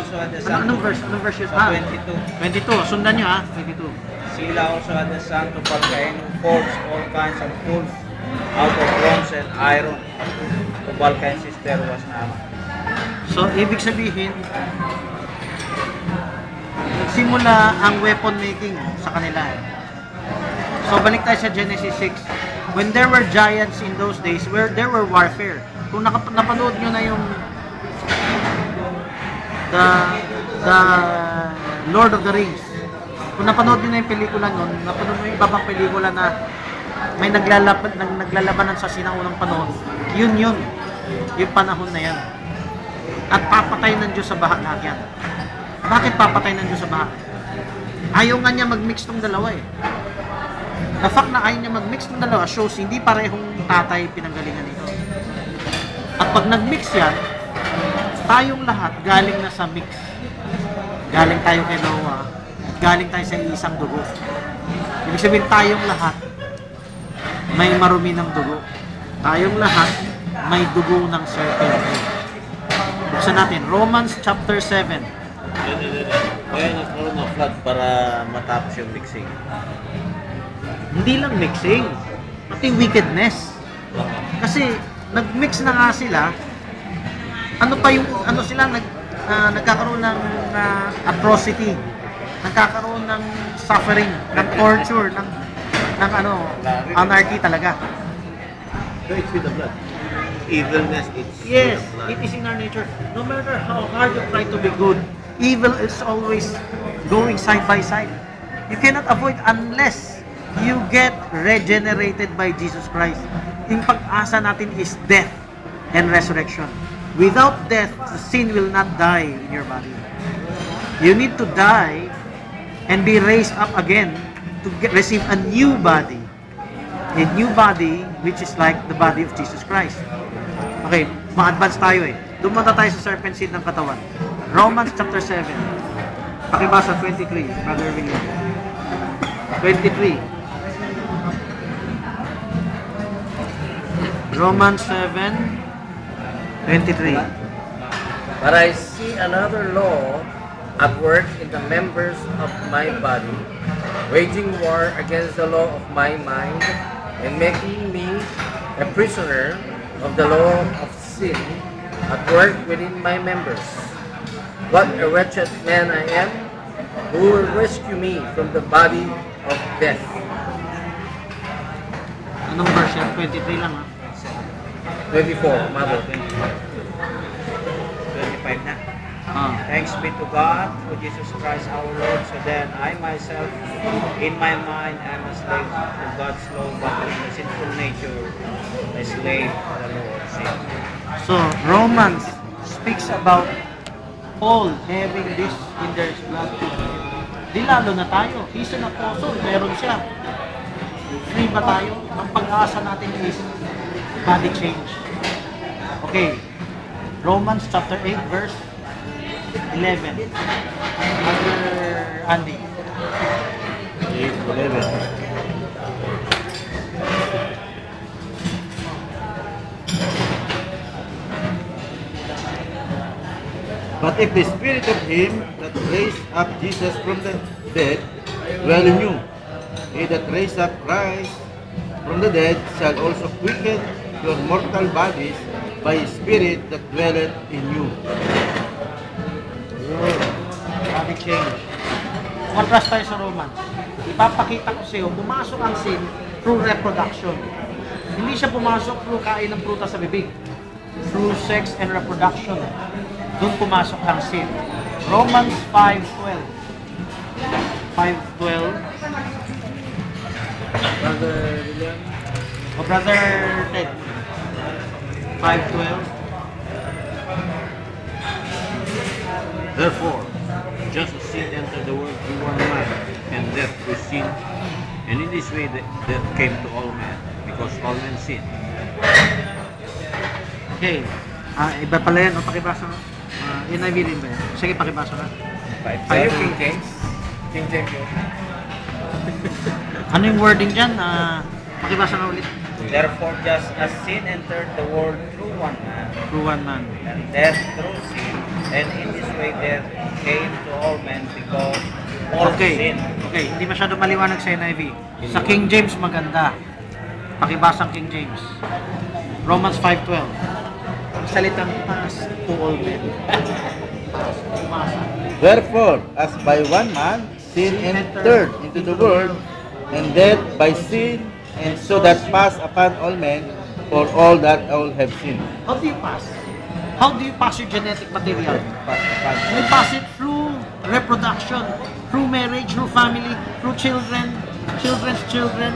also had the son. Anong verse? Anong verse yun? 22. 22. Sundan nyo ha. 22. Sila also had the son to Balcain, who forged all kinds of tools out of bronze and iron. To Balcain's sister was Naamah. So, ibig sabihin, nagsimula ang weapon making sa kanila. So, balik tayo sa Genesis 6. When there were giants in those days, where there were warfare. Kung napanood nyo na yung the Lord of the Rings, kung napanood nyo na yung pelikula nun, napanood nyo yung iba pang pelikula na may naglalabanan sa sinaunang panahon, yun yung panahon na yan. At papatay ng Diyos sa baha lahat yan. Bakit papatay ng Diyos sa baha? Ayaw nga niya mag-mix ng dalawa eh. The fact na ayaw niya mag-mix ng dalawa shows hindi parehong tatay pinanggalingan nito. At pag nag-mix yan, tayong lahat galing na sa mix. Galing tayo kay Noah, galing tayo sa isang dugo. Ibig sabihin tayong lahat may marumi ng dugo. Tayong lahat may dugo ng serpent. Buksan natin, Romans chapter 7. Kaya nagkaroon ng flood para matapos yung mixing. Hindi lang mixing, pati wickedness. Kasi nag-mix na nga sila. Ano pa yung sila nagkakaroon ng atrocity, nagkakaroon ng suffering, ng torture, ng anarchy talaga. So it's with the blood. Evilness, it's Yes, with the blood. it is in our nature. No matter how hard you try to be good, evil is always going side by side. You cannot avoid unless you get regenerated by Jesus Christ. Yung pag-asa natin is death and resurrection. Without death, sin will not die in your body. You need to die and be raised up again to receive a new body. A new body which is like the body of Jesus Christ. Okay, ma-advance tayo eh. Dumunta tayo sa serpent seed ng katawan. Romans chapter 7. Pakibasa 23, Brother William. 23. Romans 7:23. But I see another law at work in the members of my body, waging war against the law of my mind, and making me a prisoner of the law of sin at work within my members. What a wretched man I am! Who will rescue me from the body of death? Anong verse yan? 23 lang ha? 24, mother. 25 na. Thanks be to God for Jesus Christ our Lord. So then I myself, in my mind, am a slave to God's law, but in the sinful nature, a slave to the law of sin. So, Romans speaks about Paul having this in their blood. Di lalo na tayo. He's an apostle. Meron siya. Free ba tayo? Ang pag-asa natin is body change. Okay. Romans chapter 8 verse 11. Brother Andy. 8:11. But if the spirit of him that raised up Jesus from the dead dwell in you, he that raised up Christ from the dead shall also quicken your mortal bodies by his spirit that dwelleth in you. Body change. Contrast tayo sa Romans. Ipapakita ko sa iyo, pumasok ang sin through reproduction. Hindi siya pumasok through kain ng prutas sa bibig. Through sex and reproduction. Doon pumasok ang sin. Romans 5:12. 5:12. Brother William. O Brother Ted. 5:12. Therefore, just as sin entered the world through one man, and death through sin, and in this way death came to all men, because all men sinned. Okay. Iba pala yan. O pakibasa mo. NIV din ba yan? Sige, pakibasa na. Tayo, King James. King James yun. Ano yung wording dyan? Pakibasa na ulit. Therefore, just as sin entered the world through one man, Through one man. and death through sin, and in this way death came to all men because all Okay. sin. Okay, hindi masyado maliwanag sa NIV. Sa King James maganda. Pakibasang King James. Romans 5:12. Ang salitang pass to all men. Pumasa. Therefore, as by one man sin entered into the world, and death by sin, and so that pass upon all men, for all that all have sinned. How do you pass? How do you pass your genetic material? You pass it through reproduction, through marriage, through family, through children, children's children.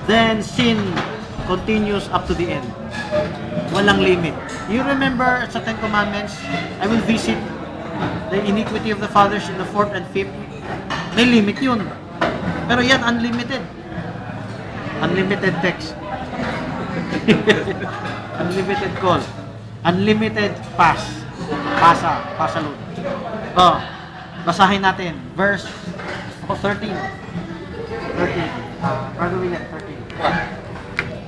Then sin continues up to the end. Walang limit. You remember sa Ten Commandments, I will visit the iniquity of the fathers in the fourth and fifth. May limit yun. Pero yan, unlimited. Unlimited text. Unlimited call. Unlimited pass. Pasa load. Oh, basahin natin. Verse 13. 13. Where do we get 13?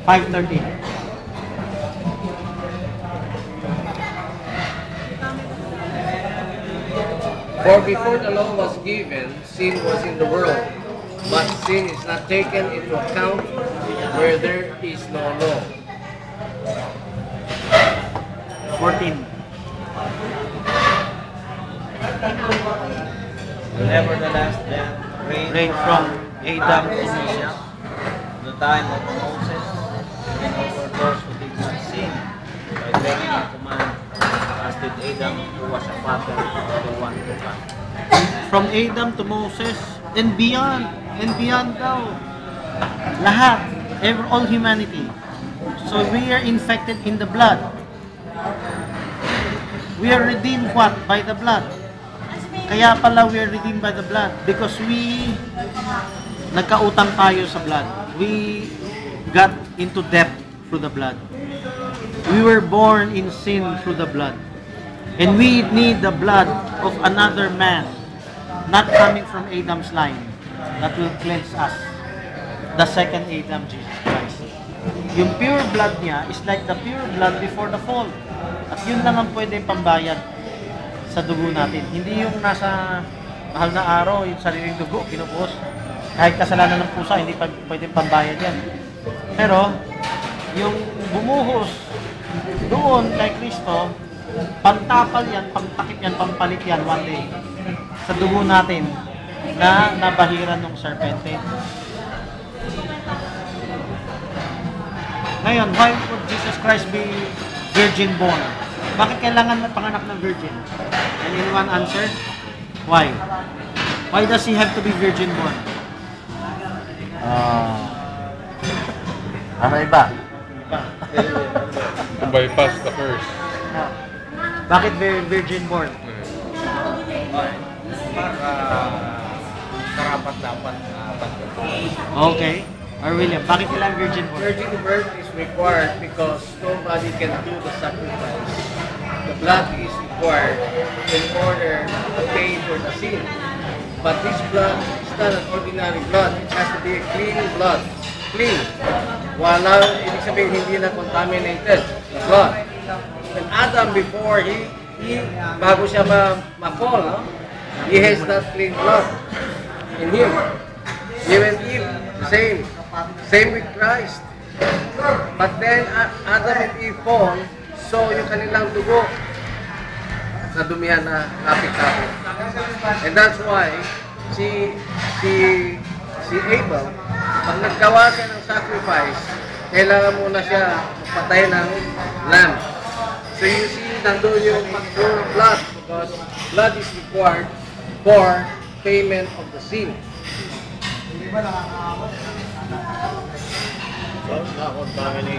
5:13. For before the law was given, sin was in the world, but sin is not taken into account where there is no law. 14. Nevertheless, then Reign from Adam to Moses, the time of Moses, and over those who did not sin by breaking the command, as did Adam, who was a father of the one to come. From Adam to Moses and beyond daw. Lahat, all humanity. So we are infected in the blood. We are redeemed what? By the blood. Kaya pala we are redeemed by the blood because nagkautang tayo sa blood. We got into debt through the blood. We were born in sin through the blood. And we need the blood of another man, not coming from Adam's line, that will cleanse us. The second Adam, Jesus Christ. Yung pure blood niya is like the pure blood before the fall. At yun lang ang pwede pambayad sa dugo natin. Hindi yung nasa mahal na araw, yung sariling dugo, kinubuhos. Kahit kasalanan ng pusa, hindi pwede pambayad yan. Pero, yung bumuhos doon kay Kristo, pantapal yan, pangtakip yan, pampalit yan one day sa dugo natin na nabahiran ng serpent. Ngayon, why would Jesus Christ be virgin born? Bakit kailangan panganak ng virgin? Can anyone answer? Why? Why does he have to be virgin born? Ano iba? To bypass the curse. Bakit virgin born? Karapat dapat Okay. Or William, bakit kailangan virgin born? Virgin birth is required because nobody can do the sacrifice. The blood is required in order to pay for the sin. But this blood is not an ordinary blood. It has to be a clean blood. Clean. Wala, ibig sabihin hindi na contaminated. The blood. And Adam before bago siya ma-fall, no? He has that clean blood in him. Even Eve, same. Same with Christ. But then, Adam and Eve fall, so yung kanilang dugo, nadumihan na kapit-kapit. And that's why, si Abel, pag naggawa siya ng sacrifice, kailangan muna siya patay ng lamb. So you see, nandun yung pure blood, because blood is required for payment of the sin.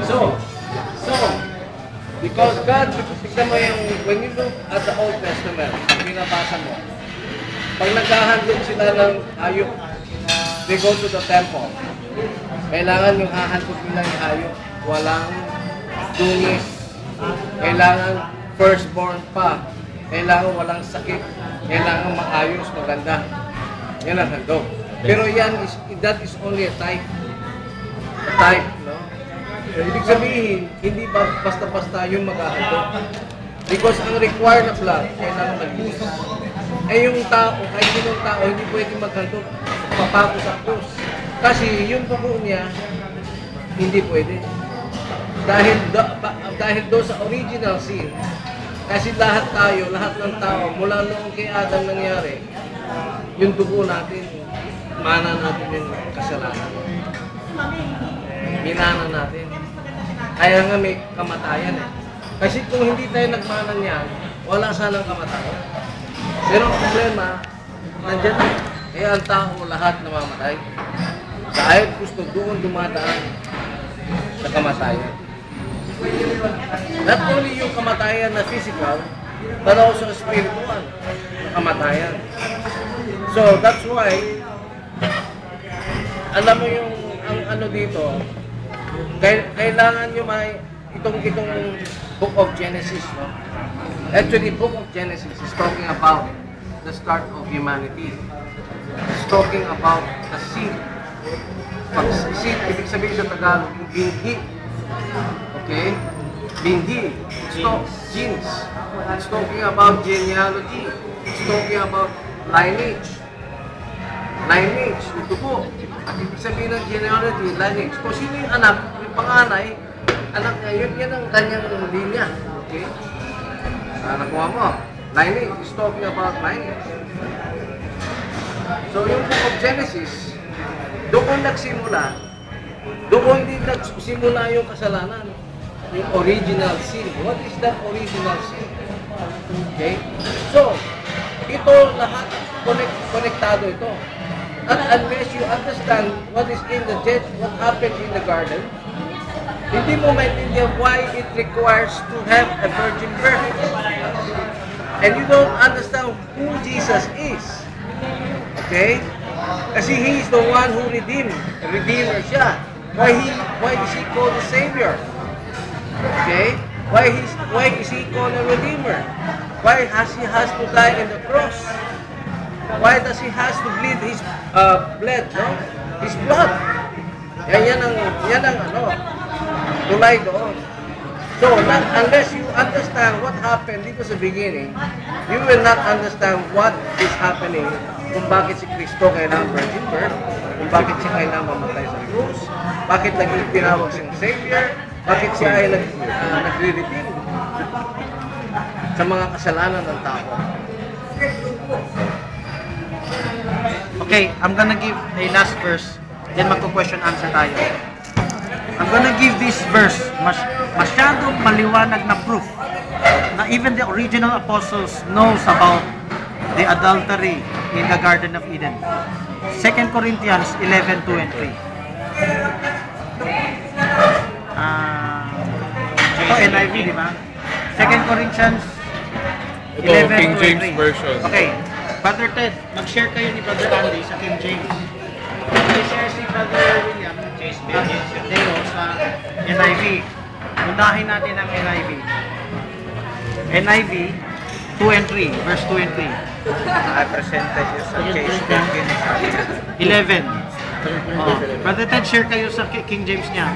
So, because God, tignan mo yung, when you look at the Old Testament, binabasa mo, pag naghahandog sila ng hayop, they go to the temple. Kailangan yung hahandog nila yung hayop, walang dungis, kailangan firstborn pa, kailangan walang sakit, kailangan maayos, maganda. Yan ang handog. Pero that is only a type. A type, no? Ibig sabihin, hindi ba basta-basta yung maghahandog. Because ang required na blood, kailangan malinis. Eh yung tao, kahit sinong tao, hindi pwede magkanto, papako sa krus. Kasi yung dugo niya, hindi pwede. Dahil doon sa original sin, kasi lahat ng tao, mula noong kay Adam nangyari, yung dugo natin, mana natin yung kasalanan. Minana natin. Kaya nga may kamatayan eh. Kasi kung hindi tayo nagmana niyan, wala sanang kamatayan. Pero ang problema, nandiyan na. Kaya ang tao lahat namamatay. Dahil gusto doon dumadaan sa kamatayan. Not only yung kamatayan na physical, but also spiritual kamatayan. So that's why, alam mo yung ang ano dito, kailangan nyo may itong book of Genesis, no? Actually, book of Genesis is talking about the start of humanity. It's talking about the seed. Pag seed, ibig sabihin sa Tagalog, yung binhi. Okay? Binhi. It's genes. It's talking about genealogy. It's talking about lineage. Lineage, ito po. At ibig sabihin ng genealogy, lineage. Kung sino yung anak, yung panganay, anak niya, yan ang kanyang linya. Okay? Nakuha mo. Lineage is talking about lineage. So yung book of Genesis, doon nagsimula, doon din nagsimula yung kasalanan. Yung original sin. What is that original sin? Okay? So, ito lahat, konektado ito. And unless you understand what is in the what happened in the garden, hindi mo maintindihan why it requires to have a virgin birth. And you don't understand who Jesus is. Okay? Kasi He is the one who redeemed. Redeemer siya. Why is He called the Savior? Okay? Why is He called a Redeemer? Why He has to die in the cross? Why does He has to bleed His blood, no? His blood. Yan ang tulay doon. So, unless you understand what happened dito sa beginning, you will not understand what is happening, kung bakit si Kristo kailangan virgin birth, kung bakit siya kailangan mamatay sa krus, bakit naging tinawag siyang Savior, bakit siya ay nagre-redeem sa mga kasalanan ng tao. Okay, I'm gonna give a last verse, then magko-question answer tayo. I'm gonna give this verse, masyadong maliwanag na proof na even the original apostles knows about the adultery in the Garden of Eden. 2 Corinthians 11:2 and 3. Ito NIV, di ba? 2 Corinthians 11:2 and 3. Version. Okay. Brother Ted, mag-share kayo ni Brother Andy sa King James. Mag-share si Brother William Deo sa NIV. Unahin natin ang NIV. NIV 2 and 3, verse 2 and 3. I presented you sa case 11. Oh. Brother Ted, share kayo sa King James niya.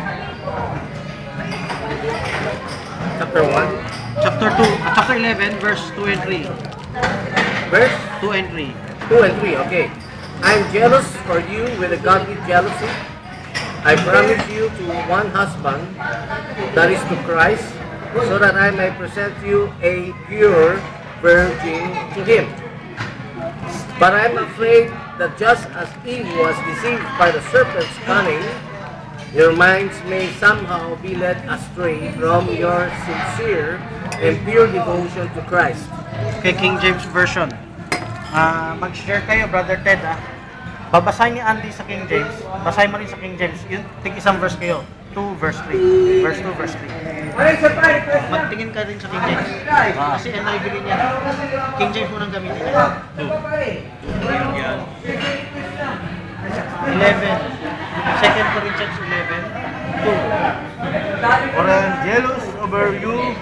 Chapter 1. Chapter 11, verse 2 and 3. Verse 2 and 3. 2 and 3, okay. I'm jealous for you with a godly jealousy. I promise you to one husband, that is to Christ, so that I may present you a pure virgin to Him. But I'm afraid that just as Eve was deceived by the serpent's cunning, your minds may somehow be led astray from your sincere and pure devotion to Christ. Okay, King James Version. Mag-share kayo, Brother Ted, ha? Babasahin ni Andy sa King James. Basahin mo rin sa King James. Yun, isang verse kayo. 2, verse 3. Verse 2, verse 3. Magtingin ka rin sa King James. Kasi NIV rin yan. King James mo nang gamitin niya. 2. 11. 2 Corinthians 11, 2. For I am jealous over you